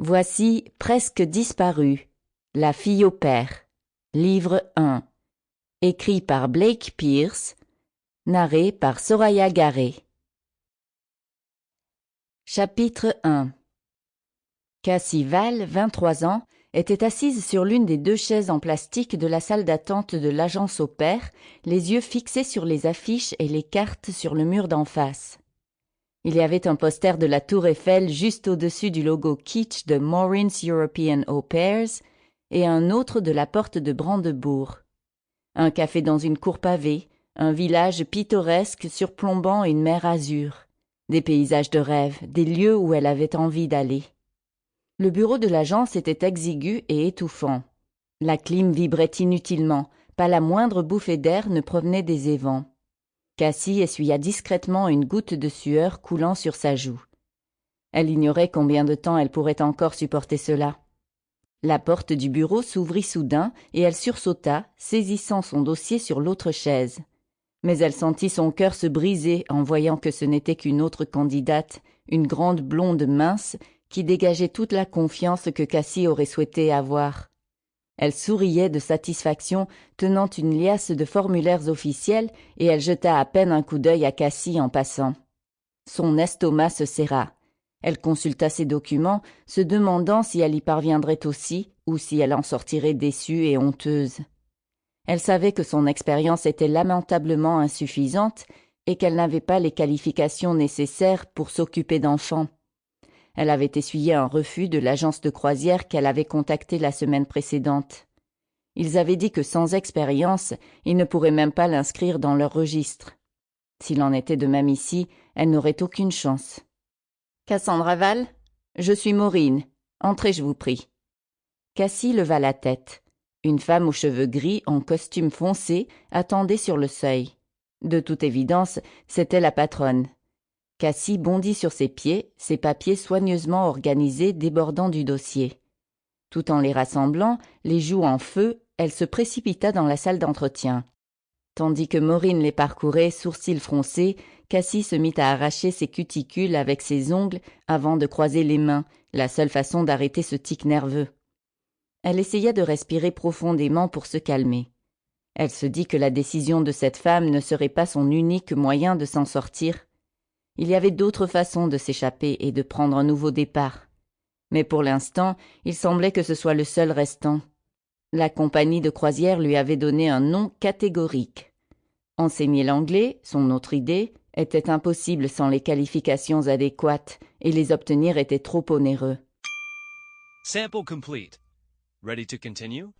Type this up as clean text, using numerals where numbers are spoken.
Voici Presque disparu, La fille au père, livre 1, écrit par Blake Pierce, narré par Soraya Garé. Chapitre 1. Cassie Val, 23 ans, était assise sur l'une des 2 chaises en plastique de la salle d'attente de l'agence au père, les yeux fixés sur les affiches et les cartes sur le mur d'en face. Il y avait un poster de la Tour Eiffel juste au-dessus du logo kitsch de Maureen's European Au Pairs et un autre de la porte de Brandebourg. Un café dans une cour pavée, un village pittoresque surplombant une mer azur, des paysages de rêve, des lieux où elle avait envie d'aller. Le bureau de l'agence était exigu et étouffant. La clim vibrait inutilement, pas la moindre bouffée d'air ne provenait des évents. Cassie essuya discrètement une goutte de sueur coulant sur sa joue. Elle ignorait combien de temps elle pourrait encore supporter cela. La porte du bureau s'ouvrit soudain et elle sursauta, saisissant son dossier sur l'autre chaise. Mais elle sentit son cœur se briser en voyant que ce n'était qu'une autre candidate, une grande blonde mince, qui dégageait toute la confiance que Cassie aurait souhaité avoir. Elle souriait de satisfaction, tenant une liasse de formulaires officiels, et elle jeta à peine un coup d'œil à Cassie en passant. Son estomac se serra. Elle consulta ses documents, se demandant si elle y parviendrait aussi, ou si elle en sortirait déçue et honteuse. Elle savait que son expérience était lamentablement insuffisante et qu'elle n'avait pas les qualifications nécessaires pour s'occuper d'enfants. Elle avait essuyé un refus de l'agence de croisière qu'elle avait contactée la semaine précédente. Ils avaient dit que sans expérience, ils ne pourraient même pas l'inscrire dans leur registre. S'il en était de même ici, elle n'aurait aucune chance. « Cassandra Val, je suis Maureen. Entrez, je vous prie. » Cassie leva la tête. Une femme aux cheveux gris, en costume foncé, attendait sur le seuil. De toute évidence, c'était la patronne. Cassie bondit sur ses pieds, ses papiers soigneusement organisés débordant du dossier. Tout en les rassemblant, les joues en feu, elle se précipita dans la salle d'entretien. Tandis que Maureen les parcourait, sourcils froncés, Cassie se mit à arracher ses cuticules avec ses ongles avant de croiser les mains, la seule façon d'arrêter ce tic nerveux. Elle essaya de respirer profondément pour se calmer. Elle se dit que la décision de cette femme ne serait pas son unique moyen de s'en sortir. Il y avait d'autres façons de s'échapper et de prendre un nouveau départ. Mais pour l'instant, il semblait que ce soit le seul restant. La compagnie de croisière lui avait donné un nom catégorique. Enseigner l'anglais, son autre idée, était impossible sans les qualifications adéquates, et les obtenir était trop onéreux. Sample complete. Ready to continue?